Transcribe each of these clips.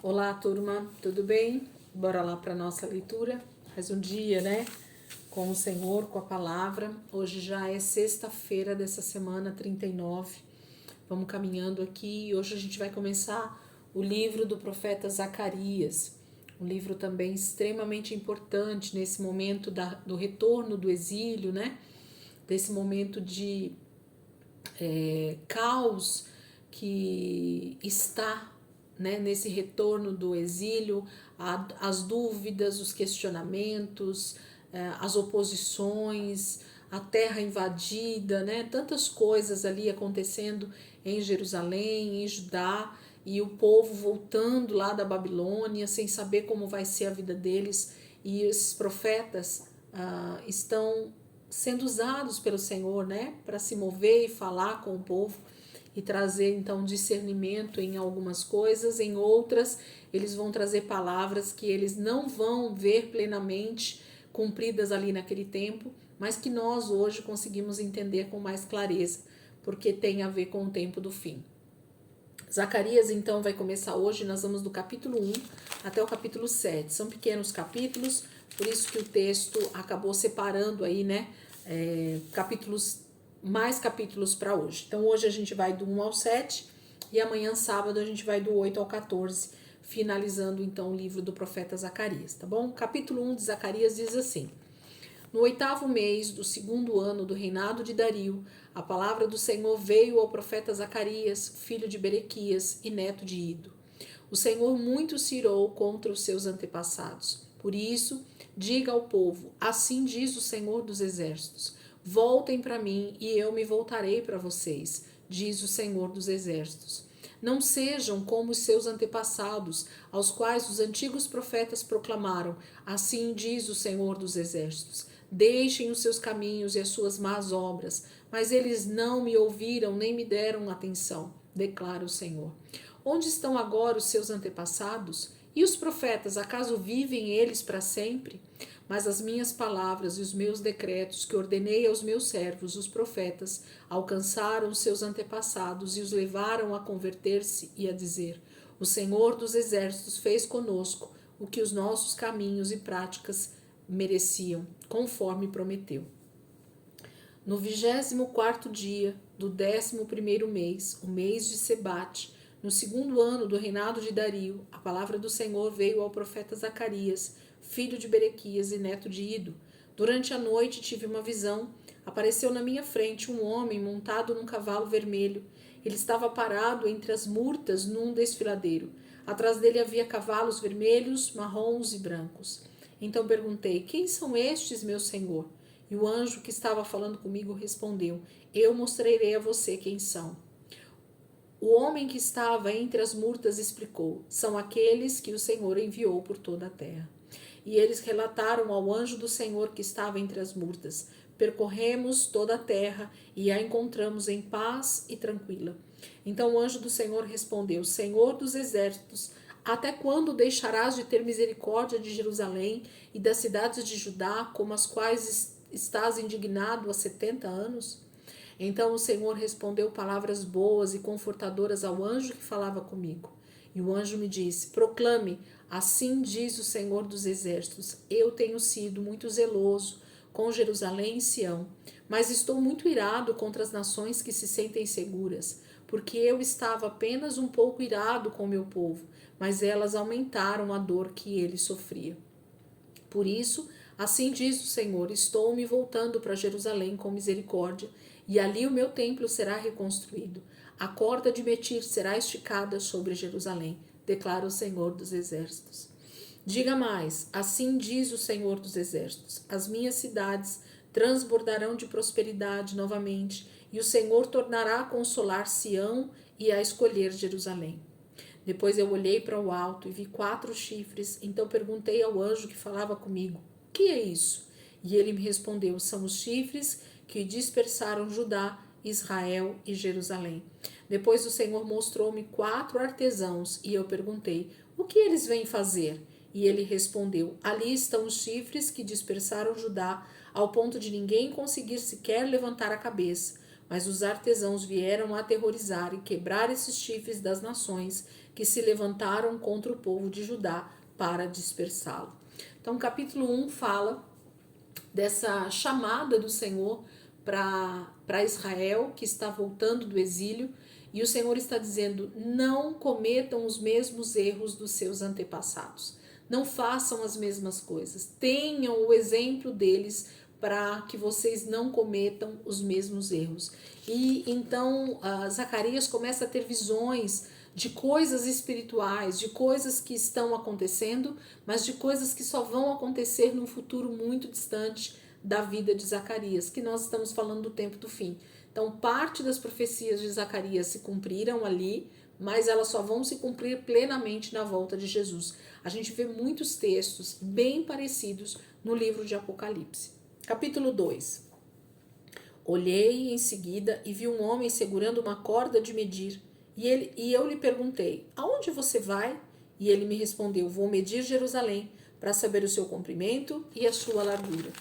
Olá, turma, tudo bem? Bora lá para nossa leitura. Mais um dia, né? Com o Senhor, com a palavra. Hoje já é sexta-feira dessa semana 39. Vamos caminhando aqui e hoje a gente vai começar o livro do profeta Zacarias. Um livro também extremamente importante nesse momento do retorno do exílio, né? Desse momento de caos que está, né, nesse retorno do exílio, as dúvidas, os questionamentos, as oposições, a terra invadida, né, tantas coisas ali acontecendo em Jerusalém, em Judá, e o povo voltando lá da Babilônia sem saber como vai ser a vida deles, e esses profetas estão sendo usados pelo Senhor, né, para se mover e falar com o povo e trazer então discernimento em algumas coisas, em outras eles vão trazer palavras que eles não vão ver plenamente cumpridas ali naquele tempo, mas que nós hoje conseguimos entender com mais clareza, porque tem a ver com o tempo do fim. Zacarias então vai começar hoje, nós vamos do capítulo 1 até o capítulo 7. São pequenos capítulos, por isso que o texto acabou separando aí, né, mais capítulos para hoje. Então hoje a gente vai do 1 ao 7 e amanhã sábado a gente vai do 8 ao 14, finalizando então o livro do profeta Zacarias, tá bom? Capítulo 1 de Zacarias diz assim: No 8º mês do 2º ano do reinado de Dario, a palavra do Senhor veio ao profeta Zacarias, filho de Berequias e neto de Ido. O Senhor muito se irou contra os seus antepassados. Por isso, diga ao povo: assim diz o Senhor dos Exércitos: voltem para mim e eu me voltarei para vocês, diz o Senhor dos Exércitos. Não sejam como os seus antepassados, aos quais os antigos profetas proclamaram: assim diz o Senhor dos Exércitos. Deixem os seus caminhos e as suas más obras, mas eles não me ouviram nem me deram atenção, declara o Senhor. Onde estão agora os seus antepassados? E os profetas, acaso vivem eles para sempre? Mas as minhas palavras e os meus decretos que ordenei aos meus servos, os profetas, alcançaram os seus antepassados e os levaram a converter-se e a dizer: O Senhor dos Exércitos fez conosco o que os nossos caminhos e práticas mereciam, conforme prometeu. No 24º dia do 11º mês, o mês de Sebate, no 2º ano do reinado de Dario, a palavra do Senhor veio ao profeta Zacarias, filho de Berequias e neto de Ido. Durante a noite tive uma visão. Apareceu na minha frente um homem montado num cavalo vermelho. Ele estava parado entre as murtas num desfiladeiro. Atrás dele havia cavalos vermelhos, marrons e brancos. Então perguntei: quem são estes, meu senhor? E o anjo que estava falando comigo respondeu: eu mostrarei a você quem são. O homem que estava entre as murtas explicou: são aqueles que o Senhor enviou por toda a terra. E eles relataram ao anjo do Senhor que estava entre as murtas: percorremos toda a terra e a encontramos em paz e tranquila. Então o anjo do Senhor respondeu: Senhor dos exércitos, até quando deixarás de ter misericórdia de Jerusalém e das cidades de Judá, como as quais estás indignado há 70 anos? Então o Senhor respondeu palavras boas e confortadoras ao anjo que falava comigo. E o anjo me disse: proclame, assim diz o Senhor dos Exércitos: eu tenho sido muito zeloso com Jerusalém e Sião, mas estou muito irado contra as nações que se sentem seguras, porque eu estava apenas um pouco irado com meu povo, mas elas aumentaram a dor que ele sofria. Por isso, assim diz o Senhor: estou me voltando para Jerusalém com misericórdia, e ali o meu templo será reconstruído. A corda de Metir será esticada sobre Jerusalém, declara o Senhor dos Exércitos. Diga mais: assim diz o Senhor dos Exércitos: as minhas cidades transbordarão de prosperidade novamente, e o Senhor tornará a consolar Sião e a escolher Jerusalém. Depois eu olhei para o alto e vi 4 chifres, então perguntei ao anjo que falava comigo: o que é isso? E ele me respondeu: são os chifres que dispersaram Judá, Israel e Jerusalém. Depois o Senhor mostrou-me 4 artesãos e eu perguntei: o que eles vêm fazer? E ele respondeu: ali estão os chifres que dispersaram Judá, ao ponto de ninguém conseguir sequer levantar a cabeça. Mas os artesãos vieram aterrorizar e quebrar esses chifres das nações que se levantaram contra o povo de Judá para dispersá-lo. Então, capítulo 1 fala dessa chamada do Senhor para Israel, que está voltando do exílio, e o Senhor está dizendo: não cometam os mesmos erros dos seus antepassados, não façam as mesmas coisas, tenham o exemplo deles para que vocês não cometam os mesmos erros. E então Zacarias começa a ter visões de coisas espirituais, de coisas que estão acontecendo, mas de coisas que só vão acontecer num futuro muito distante da vida de Zacarias, que nós estamos falando do tempo do fim. Então, parte das profecias de Zacarias se cumpriram ali, mas elas só vão se cumprir plenamente na volta de Jesus. A gente vê muitos textos bem parecidos no livro de Apocalipse. Capítulo 2. Olhei em seguida e vi um homem segurando uma corda de medir, e eu lhe perguntei: aonde você vai? E ele me respondeu: vou medir Jerusalém, para saber o seu comprimento e a sua largura.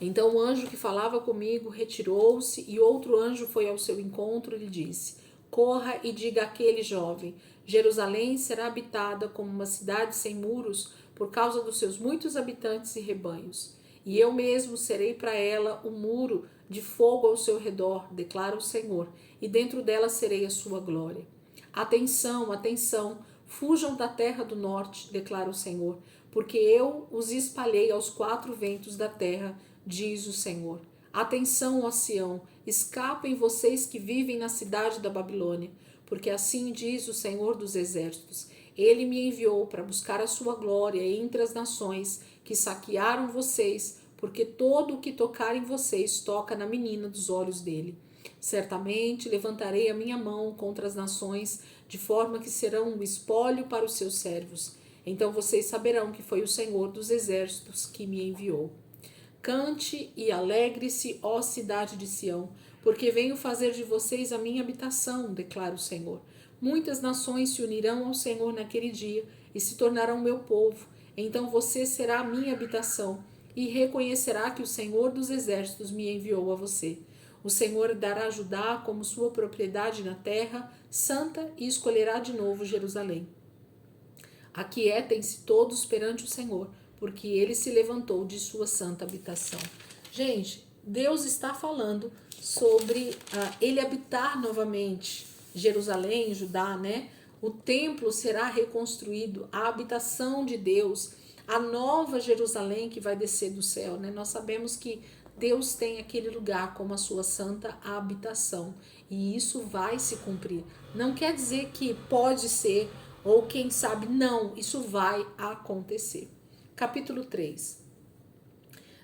Então o anjo que falava comigo retirou-se, e outro anjo foi ao seu encontro e lhe disse: corra e diga àquele jovem: Jerusalém será habitada como uma cidade sem muros por causa dos seus muitos habitantes e rebanhos. E eu mesmo serei para ela um muro de fogo ao seu redor, declara o Senhor, e dentro dela serei a sua glória. Atenção, atenção, fujam da terra do norte, declara o Senhor, porque eu os espalhei aos quatro ventos da terra, diz o Senhor. Atenção, ó Sião, escapem vocês que vivem na cidade da Babilônia, porque assim diz o Senhor dos exércitos: ele me enviou para buscar a sua glória entre as nações que saquearam vocês, porque todo o que tocar em vocês toca na menina dos olhos dele. Certamente levantarei a minha mão contra as nações, de forma que serão um espólio para os seus servos. Então vocês saberão que foi o Senhor dos exércitos que me enviou. Cante e alegre-se, ó cidade de Sião, porque venho fazer de vocês a minha habitação, declara o Senhor. Muitas nações se unirão ao Senhor naquele dia e se tornarão meu povo. Então você será a minha habitação e reconhecerá que o Senhor dos exércitos me enviou a você. O Senhor dará Judá como sua propriedade na terra santa e escolherá de novo Jerusalém. Aquietem-se todos perante o Senhor, porque ele se levantou de sua santa habitação. Gente, Deus está falando sobre ele habitar novamente Jerusalém, Judá, né? O templo será reconstruído, a habitação de Deus, a nova Jerusalém que vai descer do céu, né? Nós sabemos que Deus tem aquele lugar como a sua santa habitação, e isso vai se cumprir. Não quer dizer que pode ser, ou quem sabe, não, isso vai acontecer. Capítulo 3.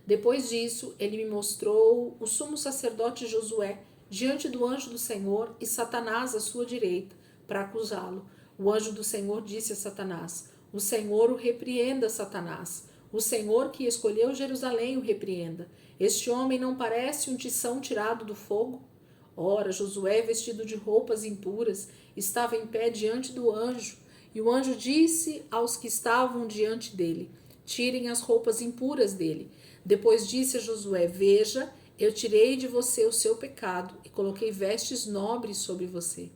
Depois disso, ele me mostrou o sumo sacerdote Josué diante do anjo do Senhor e Satanás à sua direita, para acusá-lo. O anjo do Senhor disse a Satanás: o Senhor o repreenda, Satanás. O Senhor que escolheu Jerusalém o repreenda. Este homem não parece um tição tirado do fogo? Ora, Josué, vestido de roupas impuras, estava em pé diante do anjo, e o anjo disse aos que estavam diante dele: tirem as roupas impuras dele. Depois disse a Josué: veja, eu tirei de você o seu pecado e coloquei vestes nobres sobre você.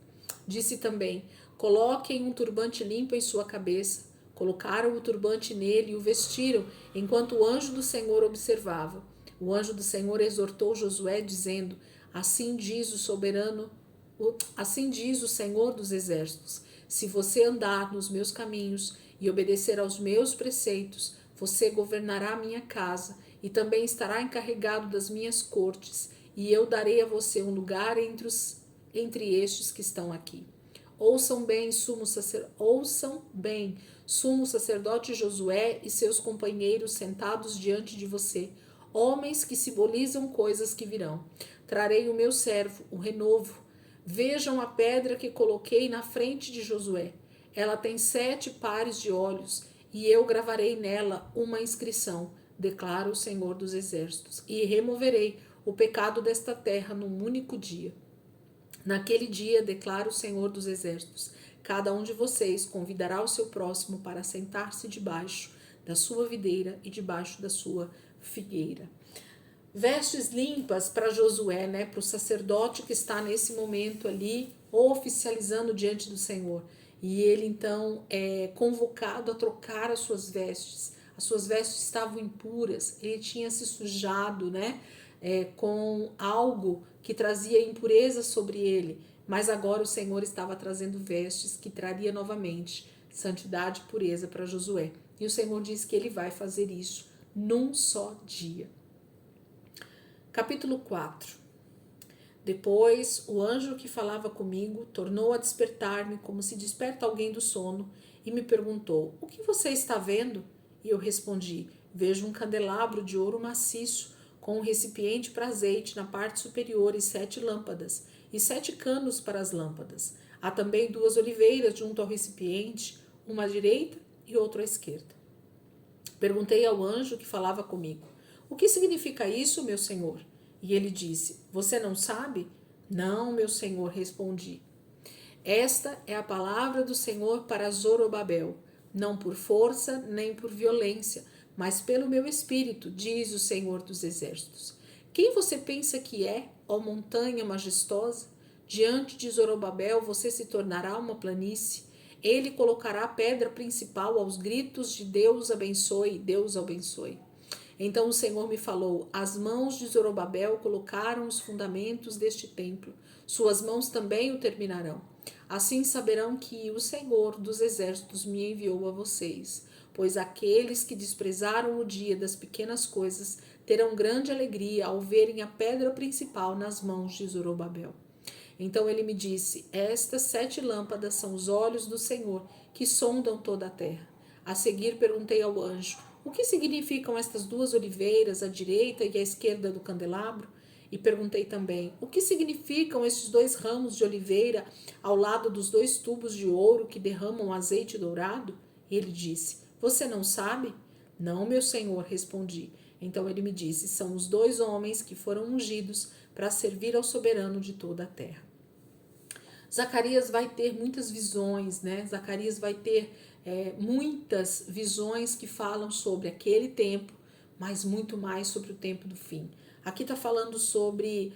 Disse também: coloquem um turbante limpo em sua cabeça. Colocaram o turbante nele e o vestiram, enquanto o anjo do Senhor observava. O anjo do Senhor exortou Josué, dizendo: assim diz o soberano, assim diz o Senhor dos exércitos: se você andar nos meus caminhos e obedecer aos meus preceitos, você governará a minha casa e também estará encarregado das minhas cortes, e eu darei a você um lugar entre estes que estão aqui. Ouçam bem, sumo sacerdote Josué e seus companheiros sentados diante de você, homens que simbolizam coisas que virão. Trarei o meu servo, o renovo. Vejam a pedra que coloquei na frente de Josué. Ela tem 7 pares de olhos, e eu gravarei nela uma inscrição, declara o Senhor dos exércitos, e removerei o pecado desta terra num único dia. Naquele dia, declara o Senhor dos exércitos, cada um de vocês convidará o seu próximo para sentar-se debaixo da sua videira e debaixo da sua figueira. vestes limpas para Josué, né, para o sacerdote que está nesse momento ali oficializando diante do Senhor. E ele então é convocado a trocar as suas vestes. As suas vestes estavam impuras, ele tinha se sujado, né, com algo que trazia impureza sobre ele. Mas agora o Senhor estava trazendo vestes que traria novamente santidade e pureza para Josué. E o Senhor diz que ele vai fazer isso num só dia. Capítulo 4. Depois, o anjo que falava comigo tornou a despertar-me como se desperta alguém do sono e me perguntou: "O que você está vendo?" E eu respondi: "Vejo um candelabro de ouro maciço com um recipiente para azeite na parte superior e 7 lâmpadas e 7 canos para as lâmpadas. Há também 2 oliveiras junto ao recipiente, uma à direita e outra à esquerda." Perguntei ao anjo que falava comigo: "O que significa isso, meu senhor?" E ele disse: "Você não sabe?" "Não, meu senhor", respondi. "Esta é a palavra do Senhor para Zorobabel, não por força nem por violência, mas pelo meu espírito, diz o Senhor dos Exércitos. Quem você pensa que é, ó montanha majestosa? Diante de Zorobabel você se tornará uma planície. Ele colocará a pedra principal aos gritos de Deus abençoe, Deus abençoe." Então o Senhor me falou: "As mãos de Zorobabel colocaram os fundamentos deste templo, suas mãos também o terminarão. Assim saberão que o Senhor dos Exércitos me enviou a vocês, pois aqueles que desprezaram o dia das pequenas coisas terão grande alegria ao verem a pedra principal nas mãos de Zorobabel." Então ele me disse: "Estas 7 lâmpadas são os olhos do Senhor que sondam toda a terra." A seguir perguntei ao anjo: "O que significam estas 2 oliveiras à direita e à esquerda do candelabro?" E perguntei também: "O que significam estes 2 ramos de oliveira ao lado dos 2 tubos de ouro que derramam azeite dourado?" E ele disse: "Você não sabe?" "Não, meu senhor", respondi. Então ele me disse: "São os 2 homens que foram ungidos para servir ao soberano de toda a terra." Zacarias vai ter muitas visões, né? Zacarias vai ter muitas visões que falam sobre aquele tempo, mas muito mais sobre o tempo do fim. Aqui está falando sobre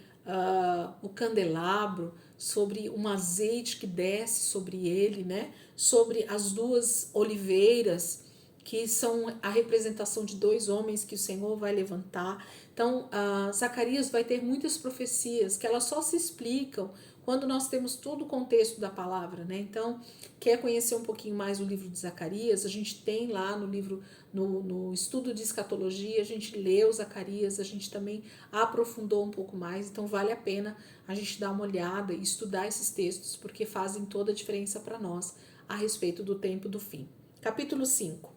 o candelabro, sobre um azeite que desce sobre ele, né? Sobre as 2 oliveiras, que são a representação de 2 homens que o Senhor vai levantar. Então, Zacarias vai ter muitas profecias que elas só se explicam quando nós temos todo o contexto da palavra, né? Então, quer conhecer um pouquinho mais o livro de Zacarias? A gente tem lá no livro, no estudo de escatologia, a gente lê o Zacarias, a gente também aprofundou um pouco mais, então vale a pena a gente dar uma olhada e estudar esses textos, porque fazem toda a diferença para nós a respeito do tempo do fim. Capítulo 5.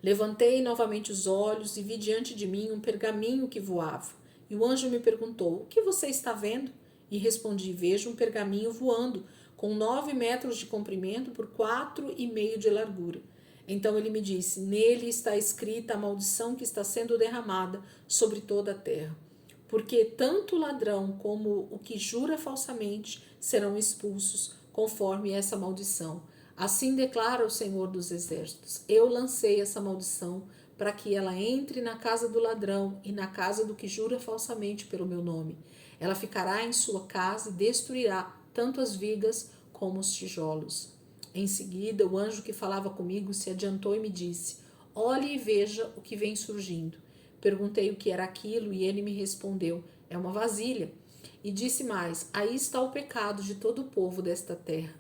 Levantei novamente os olhos e vi diante de mim um pergaminho que voava. E o anjo me perguntou: "O que você está vendo?" E respondi: "Vejo um pergaminho voando, com 9 metros de comprimento por 4,5 de largura." Então ele me disse: "Nele está escrita a maldição que está sendo derramada sobre toda a terra. Porque tanto o ladrão como o que jura falsamente serão expulsos, conforme essa maldição. Assim declara o Senhor dos Exércitos: eu lancei essa maldição para que ela entre na casa do ladrão e na casa do que jura falsamente pelo meu nome. Ela ficará em sua casa e destruirá tanto as vigas como os tijolos." Em seguida, o anjo que falava comigo se adiantou e me disse: "Olhe e veja o que vem surgindo." Perguntei o que era aquilo e ele me respondeu: "É uma vasilha." E disse mais: "Aí está o pecado de todo o povo desta terra."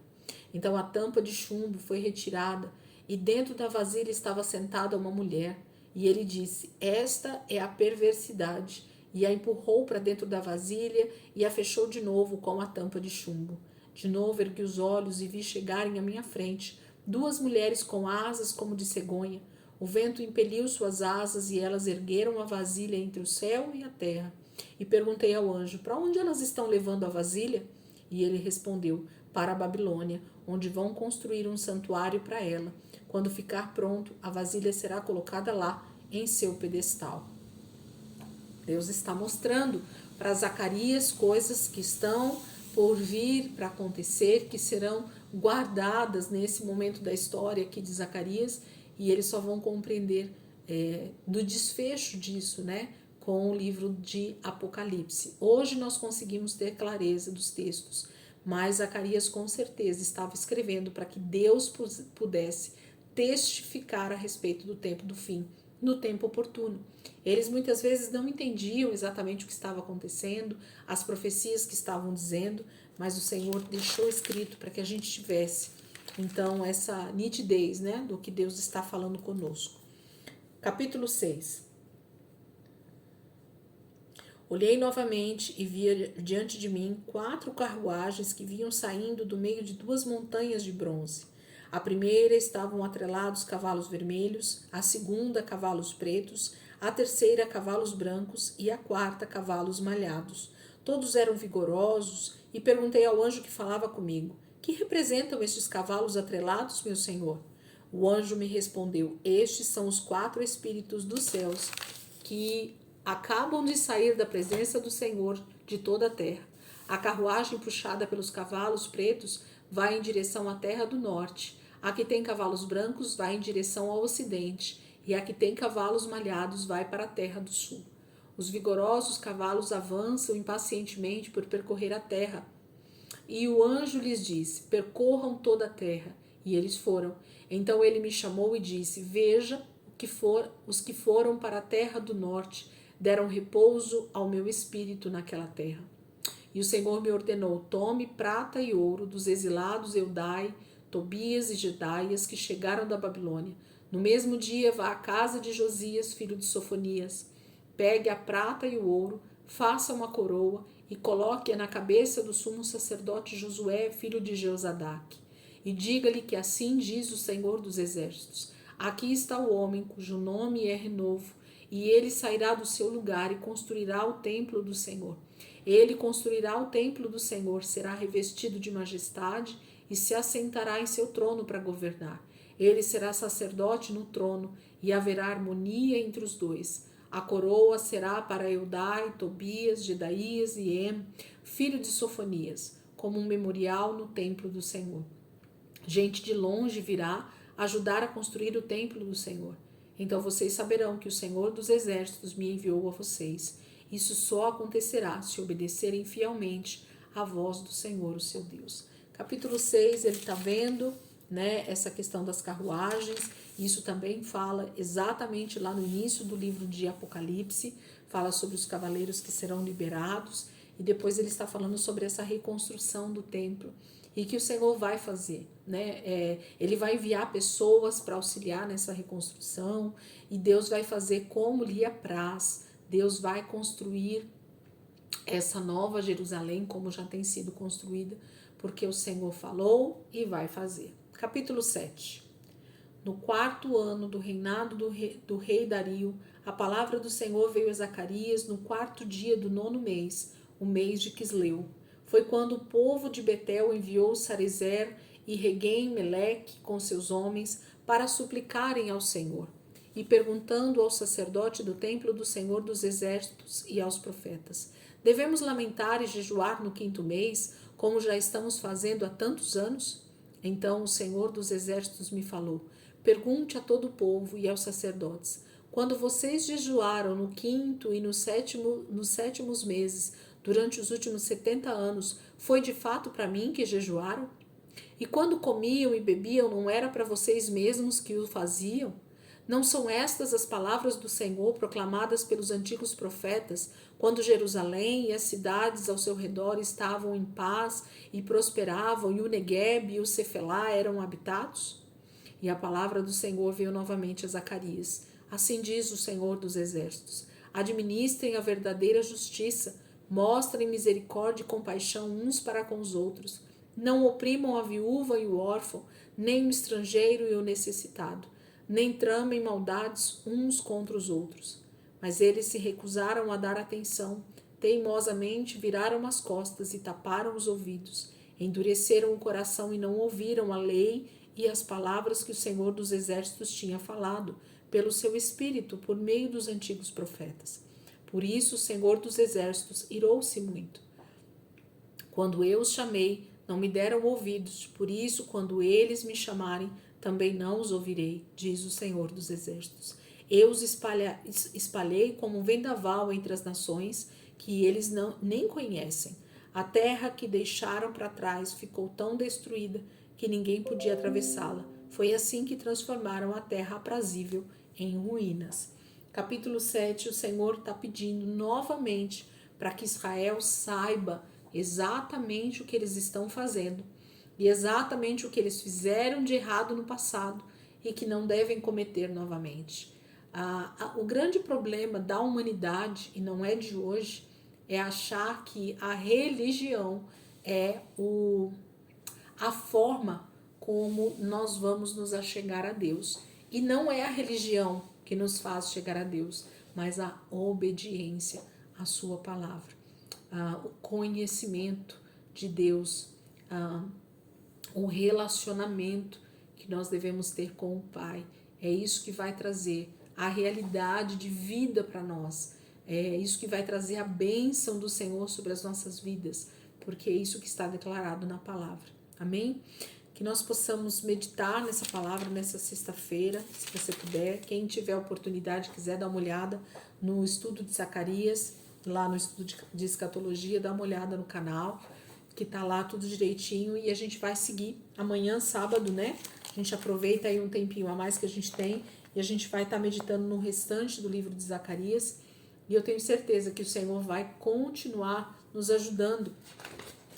Então a tampa de chumbo foi retirada e dentro da vasilha estava sentada uma mulher. E ele disse: "Esta é a perversidade." E a empurrou para dentro da vasilha e a fechou de novo com a tampa de chumbo. De novo ergui os olhos e vi chegarem à minha frente 2 mulheres com asas como de cegonha. O vento impeliu suas asas e elas ergueram a vasilha entre o céu e a terra. E perguntei ao anjo: "Para onde elas estão levando a vasilha?" E ele respondeu: "Para a Babilônia, onde vão construir um santuário para ela. Quando ficar pronto, a vasilha será colocada lá em seu pedestal." Deus está mostrando para Zacarias coisas que estão por vir para acontecer, que serão guardadas nesse momento da história aqui de Zacarias, e eles só vão compreender do desfecho disso, né? com o livro de Apocalipse. Hoje nós conseguimos ter clareza dos textos, mas Zacarias com certeza estava escrevendo para que Deus pudesse testificar a respeito do tempo do fim, no tempo oportuno. Eles muitas vezes não entendiam exatamente o que estava acontecendo, as profecias que estavam dizendo, mas o Senhor deixou escrito para que a gente tivesse, então, essa nitidez, né, do que Deus está falando conosco. Capítulo 6. Olhei novamente e vi diante de mim 4 carruagens que vinham saindo do meio de 2 montanhas de bronze. A primeira estavam atrelados cavalos vermelhos, a segunda cavalos pretos, a terceira cavalos brancos e a quarta cavalos malhados. Todos eram vigorosos e perguntei ao anjo que falava comigo: que representam estes cavalos atrelados, meu senhor? O anjo me respondeu: estes são os 4 espíritos dos céus que acabam de sair da presença do Senhor de toda a terra. A carruagem puxada pelos cavalos pretos vai em direção à terra do norte. A que tem cavalos brancos vai em direção ao ocidente, e a que tem cavalos malhados vai para a terra do sul. Os vigorosos cavalos avançam impacientemente por percorrer a terra. E o anjo lhes disse: percorram toda a terra. E eles foram. Então ele me chamou e disse: veja, os que foram para a terra do norte deram repouso ao meu espírito naquela terra. E o Senhor me ordenou: tome prata e ouro dos exilados Eudai, Tobias e Jedaias que chegaram da Babilônia. No mesmo dia vá à casa de Josias, filho de Sofonias. Pegue a prata e o ouro, faça uma coroa e coloque-a na cabeça do sumo sacerdote Josué, filho de Jeozadak. E diga-lhe que assim diz o Senhor dos Exércitos: aqui está o homem cujo nome é Renovo, e ele sairá do seu lugar e construirá o templo do Senhor. Ele construirá o templo do Senhor, será revestido de majestade e se assentará em seu trono para governar. Ele será sacerdote no trono e haverá harmonia entre os dois. A coroa será para Eudai, Tobias, Jedaías e Em, filho de Sofonias, como um memorial no templo do Senhor. Gente de longe virá ajudar a construir o templo do Senhor. Então vocês saberão que o Senhor dos Exércitos me enviou a vocês. Isso só acontecerá se obedecerem fielmente à voz do Senhor, o seu Deus. Capítulo 6, ele está vendo, né, essa questão das carruagens. Isso também fala exatamente lá no início do livro de Apocalipse, fala sobre os cavaleiros que serão liberados, e depois ele está falando sobre essa reconstrução do templo e que o Senhor vai fazer, né? Ele vai enviar pessoas para auxiliar nessa reconstrução, e Deus vai fazer como lhe apraz. Deus vai construir essa nova Jerusalém como já tem sido construída, porque o Senhor falou e vai fazer. Capítulo 7. No 4º ano do reinado do rei Dario, a palavra do Senhor veio a Zacarias no 4º dia do 9º mês, o mês de Quisleu. Foi quando o povo de Betel enviou Sarezer e Reguem-Meleque com seus homens para suplicarem ao Senhor, e perguntando ao sacerdote do templo do Senhor dos Exércitos e aos profetas: devemos lamentar e jejuar no 5º mês, como já estamos fazendo há tantos anos? Então o Senhor dos Exércitos me falou: pergunte a todo o povo e aos sacerdotes: quando vocês jejuaram no 5º e nos sétimos meses, durante os últimos 70 anos, foi de fato para mim que jejuaram? E quando comiam e bebiam, não era para vocês mesmos que o faziam? Não são estas as palavras do Senhor proclamadas pelos antigos profetas, quando Jerusalém e as cidades ao seu redor estavam em paz e prosperavam, e o Neguebe e o Cefelá eram habitados? E a palavra do Senhor veio novamente a Zacarias: assim diz o Senhor dos Exércitos: administrem a verdadeira justiça, mostrem misericórdia e compaixão uns para com os outros. Não oprimam a viúva e o órfão, nem o estrangeiro e o necessitado, nem tramem maldades uns contra os outros. Mas eles se recusaram a dar atenção, teimosamente viraram as costas e taparam os ouvidos, endureceram o coração e não ouviram a lei e as palavras que o Senhor dos Exércitos tinha falado, pelo seu Espírito, por meio dos antigos profetas. Por isso o Senhor dos Exércitos irou-se muito. Quando eu os chamei, não me deram ouvidos, por isso, quando eles me chamarem, também não os ouvirei, diz o Senhor dos Exércitos. Eu os espalhei como um vendaval entre as nações que eles nem conhecem. A terra que deixaram para trás ficou tão destruída que ninguém podia atravessá-la. Foi assim que transformaram a terra aprazível em ruínas. Capítulo 7, o Senhor está pedindo novamente para que Israel saiba exatamente o que eles estão fazendo e exatamente o que eles fizeram de errado no passado e que não devem cometer novamente. O grande problema da humanidade, e não é de hoje, é achar que a religião é a forma como nós vamos nos achegar a Deus. E não é a religião que nos faz chegar a Deus, mas a obediência à sua palavra, o conhecimento de Deus, o relacionamento que nós devemos ter com o Pai. É isso que vai trazer a realidade de vida para nós. É isso que vai trazer a bênção do Senhor sobre as nossas vidas, porque é isso que está declarado na palavra. Amém? Que nós possamos meditar nessa palavra nessa sexta-feira, se você puder. Quem tiver oportunidade, quiser dar uma olhada no estudo de Zacarias, lá no estudo de escatologia, dá uma olhada no canal, que tá lá tudo direitinho, e a gente vai seguir amanhã, sábado, né? A gente aproveita aí um tempinho a mais que a gente tem e a gente vai estar meditando no restante do livro de Zacarias, e eu tenho certeza que o Senhor vai continuar nos ajudando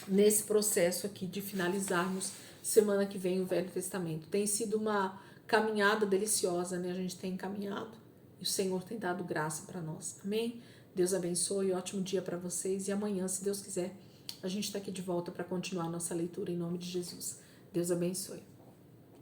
nesse processo aqui de finalizarmos semana que vem o Velho Testamento. Tem sido uma caminhada deliciosa, né? A gente tem caminhado e o Senhor tem dado graça para nós. Amém? Deus abençoe, ótimo dia para vocês, e amanhã, se Deus quiser, a gente está aqui de volta para continuar a nossa leitura em nome de Jesus. Deus abençoe.